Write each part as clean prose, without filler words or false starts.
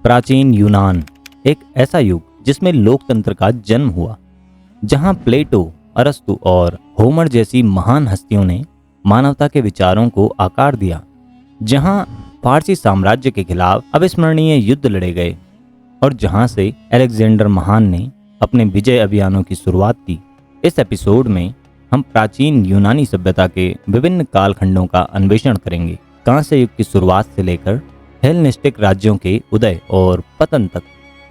प्राचीन यूनान एक ऐसा युग जिसमें लोकतंत्र का जन्म हुआ, जहां प्लेटो, अरस्तु और होमर जैसी महान हस्तियों ने मानवता के विचारों को आकार दिया, जहां फारसी साम्राज्य के खिलाफ अविस्मरणीय युद्ध लड़े गए और जहां से अलेक्जेंडर महान ने अपने विजय अभियानों की शुरुआत की। इस एपिसोड में हम प्राचीन यूनानी सभ्यता के विभिन्न कालखंडों का अन्वेषण करेंगे, कांस्य युग की शुरुआत से लेकर हेलेनिस्टिक राज्यों के उदय और पतन तक।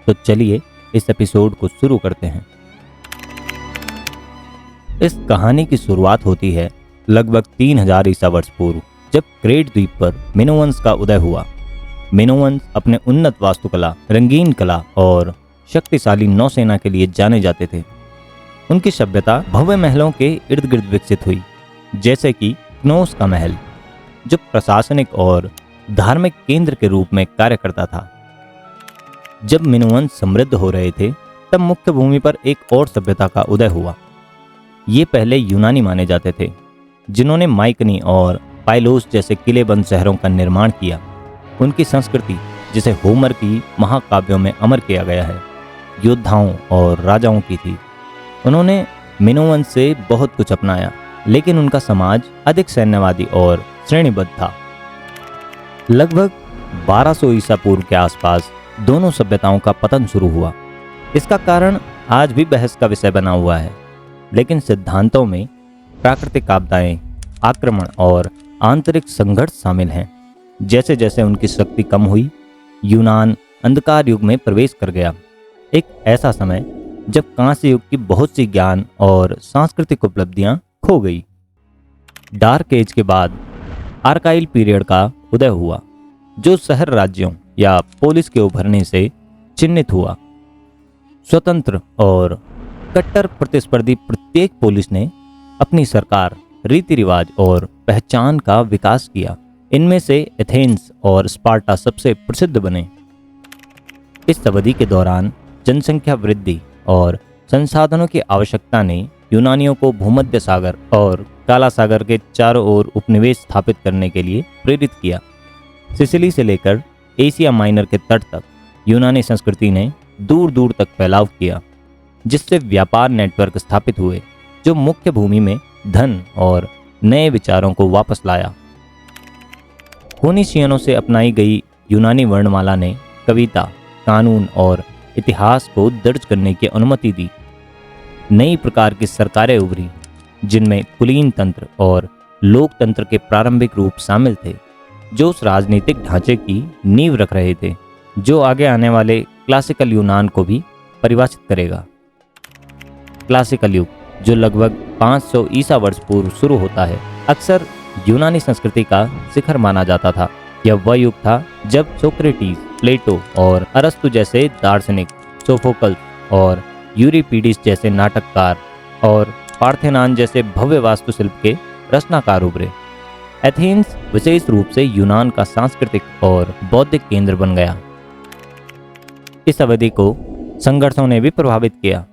तो चलिए इस एपिसोड को शुरू करते हैं। इस कहानी की शुरुआत होती है लगभग 3000 ईसा वर्ष पूर्व, जब क्रेट द्वीप पर मिनोवंश का उदय हुआ। मिनोवंश अपने उन्नत वास्तुकला, रंगीन कला और शक्तिशाली नौसेना के लिए जाने जाते थे। उनकी सभ्यता भव्य महलों के इर्द गिर्द विकसित हुई, जैसे कि क्नोस का महल, जो प्रशासनिक और धार्मिक केंद्र के रूप में कार्य करता था। जब मिनोवंश समृद्ध हो रहे थे, तब मुख्य भूमि पर एक और सभ्यता का उदय हुआ। ये पहले यूनानी माने जाते थे, जिन्होंने माइकनी और पाइलोस जैसे किलेबंद शहरों का निर्माण किया। उनकी संस्कृति, जिसे होमर की महाकाव्यों में अमर किया गया है, योद्धाओं और राजाओं की थी। उन्होंने मिनोवंश से बहुत कुछ अपनाया, लेकिन उनका समाज अधिक सैन्यवादी और श्रेणीबद्ध था। लगभग 1200 ईसा पूर्व के आसपास दोनों सभ्यताओं का पतन शुरू हुआ। इसका कारण आज भी बहस का विषय बना हुआ है, लेकिन सिद्धांतों में प्राकृतिक आपदाएं, आक्रमण और आंतरिक संघर्ष शामिल हैं। जैसे जैसे उनकी शक्ति कम हुई, यूनान अंधकार युग में प्रवेश कर गया, एक ऐसा समय जब कांस्य युग की बहुत सी ज्ञान और सांस्कृतिक उपलब्धियां खो गई। डार्क एज के बाद आर्काइल पीरियड का उदय हुआ, जो शहर राज्यों या पोलिस के उभरने से चिन्हित हुआ। स्वतंत्र और कट्टर प्रतिस्पर्धी प्रत्येक पोलिस ने अपनी सरकार, रीति रिवाज और पहचान का विकास किया। इनमें से एथेंस और स्पार्टा सबसे प्रसिद्ध बने। इस अवधि के दौरान जनसंख्या वृद्धि और संसाधनों की आवश्यकता ने यूनानियों को भूमध्य सागर और काला सागर के चारों ओर उपनिवेश स्थापित करने के लिए प्रेरित किया। सिसिली से लेकर एशिया माइनर के तट तक यूनानी संस्कृति ने दूर दूर तक फैलाव किया, जिससे व्यापार नेटवर्क स्थापित हुए, जो मुख्य भूमि में धन और नए विचारों को वापस लाया। फोनीशियनों से अपनाई गई यूनानी वर्णमाला ने कविता, कानून और इतिहास को दर्ज करने की अनुमति दी। नई प्रकार की सरकारें उभरी, जिनमें कुलीन तंत्र और लोकतंत्र के प्रारंभिक रूप शामिल थे, जो उस राजनीतिक ढांचे की नींव रख रहे थे जो आगे आने वाले क्लासिकल यूनान को भी परिभाषित करेगा। क्लासिकल युग, जो लगभग 500 ईसा वर्ष पूर्व शुरू होता है, अक्सर यूनानी संस्कृति का शिखर माना जाता था। यह वह युग था जब सोक्रेटिस, प्लेटो और अरस्तु जैसे दार्शनिक, सोफोकल्स और यूरिपिडीज जैसे नाटककार और पार्थेनान जैसे भव्य वास्तुशिल्प के रचनाकार उभरे। एथेंस विशेष रूप से यूनान का सांस्कृतिक और बौद्धिक केंद्र बन गया। इस अवधि को संघर्षों ने भी प्रभावित किया।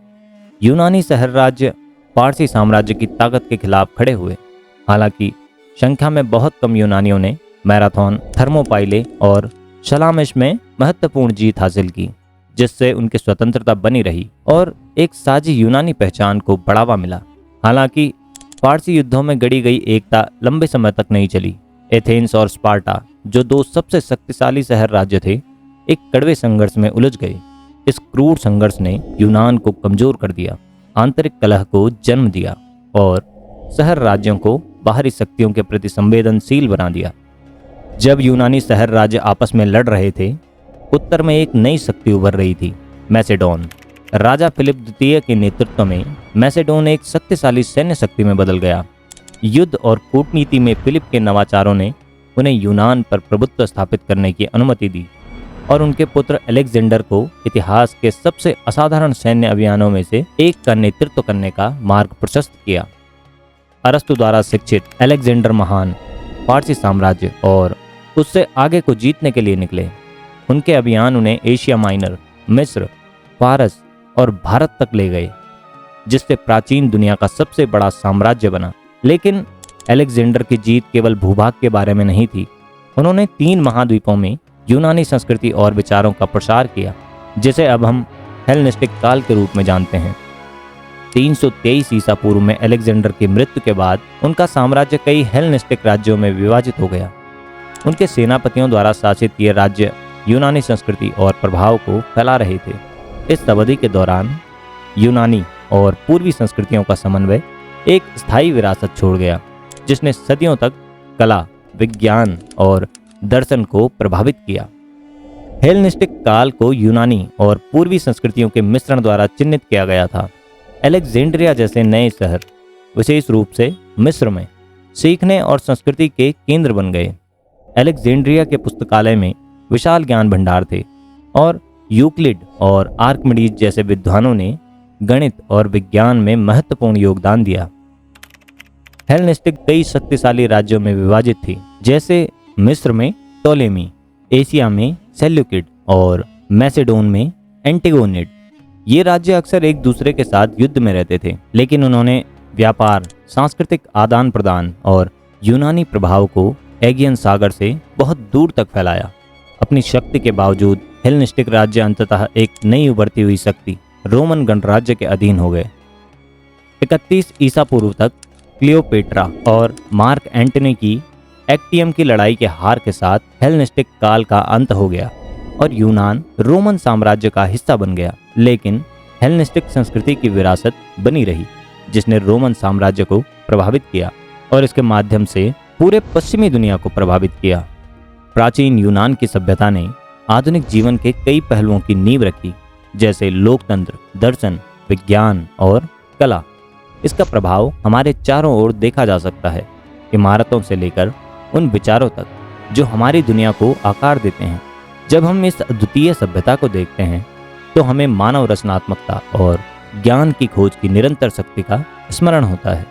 यूनानी शहर राज्य फारसी साम्राज्य की ताकत के खिलाफ खड़े हुए। हालांकि संख्या में बहुत कम यूनानियों ने मैराथन, थर्मोपाइले और सलामिश में महत्वपूर्ण जीत हासिल की, जिससे उनकी स्वतंत्रता बनी रही और एक साझी यूनानी पहचान को बढ़ावा मिला। हालांकि फारसी युद्धों में गढ़ी गई एकता लंबे समय तक नहीं चली। एथेंस और स्पार्टा, जो दो सबसे शक्तिशाली शहर राज्य थे, एक कड़वे संघर्ष में उलझ गए। इस क्रूर संघर्ष ने यूनान को कमजोर कर दिया, आंतरिक कलह को जन्म दिया और शहर राज्यों को बाहरी शक्तियों के प्रति संवेदनशील बना दिया। जब यूनानी शहर राज्य आपस में लड़ रहे थे, उत्तर में एक नई शक्ति उभर रही थी, मैसेडोन। राजा फिलिप द्वितीय के नेतृत्व में मैसेडोन एक शक्तिशाली सैन्य शक्ति में बदल गया। युद्ध और कूटनीति में फिलिप के नवाचारों ने उन्हें यूनान पर प्रभुत्व स्थापित करने की अनुमति दी और उनके पुत्र अलेक्जेंडर को इतिहास के सबसे असाधारण सैन्य अभियानों में से एक का नेतृत्व करने का मार्ग प्रशस्त किया। अरस्तु द्वारा शिक्षित अलेक्जेंडर महान फारसी साम्राज्य और उससे आगे को जीतने के लिए निकले। उनके अभियान उन्हें एशिया माइनर, मिस्र, फारस और भारत तक ले गए, जिससे प्राचीन दुनिया का सबसे बड़ा साम्राज्य बना। लेकिन अलेक्जेंडर की जीत केवल भूभाग के बारे में नहीं थी। उन्होंने 3 महाद्वीपों में यूनानी संस्कृति और विचारों का प्रसार किया, जिसे अब हम हेलेनिस्टिक काल के रूप में जानते हैं। 323 ईसा पूर्व में अलेक्जेंडर की मृत्यु के बाद उनका साम्राज्य कई हेलेनिस्टिक राज्यों में विभाजित हो गया। उनके सेनापतियों द्वारा शासित ये राज्य यूनानी संस्कृति और प्रभाव को फैला रहे थे। इस अवधि के दौरान यूनानी और पूर्वी संस्कृतियों का समन्वय एक स्थायी विरासत छोड़ गया, जिसने सदियों तक कला, विज्ञान और दर्शन को प्रभावित किया। हेलेनिस्टिक काल को यूनानी और पूर्वी संस्कृतियों के मिश्रण द्वारा चिन्हित किया गया था। अलेक्जेंड्रिया जैसे नए शहर, विशेष रूप से मिस्र में, सीखने और संस्कृति के केंद्र बन गए। अलेक्जेंड्रिया के पुस्तकालय में विशाल ज्ञान भंडार थे और यूक्लिड और आर्किमिडीज जैसे विद्वानों ने गणित और विज्ञान में महत्वपूर्ण योगदान दिया। हेलेनिस्टिक कई शक्तिशाली राज्यों में विभाजित थी, जैसे मिस्र में टोलेमी, एशिया में सेल्यूकिड और मैसेडोन में एंटिगोनिड। ये राज्य अक्सर एक दूसरे के साथ युद्ध में रहते थे, लेकिन उन्होंने व्यापार, सांस्कृतिक आदान प्रदान और यूनानी प्रभाव को एगियन सागर से बहुत दूर तक फैलाया। अपनी शक्ति के बावजूद हेलेनिस्टिक राज्य अंततः एक नई उभरती हुई शक्ति रोमन गणराज्य के अधीन हो गए। 31 ईसा पूर्व तक क्लियोपेट्रा और मार्क एंटनी की एक्टियम की लड़ाई के हार के साथ हेलेनिस्टिक काल का अंत हो गया और यूनान रोमन साम्राज्य का हिस्सा बन गया। लेकिन हेलेनिस्टिक संस्कृति की विरासत बनी रही, जिसने रोमन साम्राज्य को प्रभावित किया और इसके माध्यम से पूरे पश्चिमी दुनिया को प्रभावित किया। प्राचीन यूनान की सभ्यता ने आधुनिक जीवन के कई पहलुओं की नींव रखी, जैसे लोकतंत्र, दर्शन, विज्ञान और कला। इसका प्रभाव हमारे चारों ओर देखा जा सकता है, इमारतों से लेकर उन विचारों तक जो हमारी दुनिया को आकार देते हैं। जब हम इस अद्वितीय सभ्यता को देखते हैं तो हमें मानव रचनात्मकता और ज्ञान की खोज की निरंतर शक्ति का स्मरण होता है।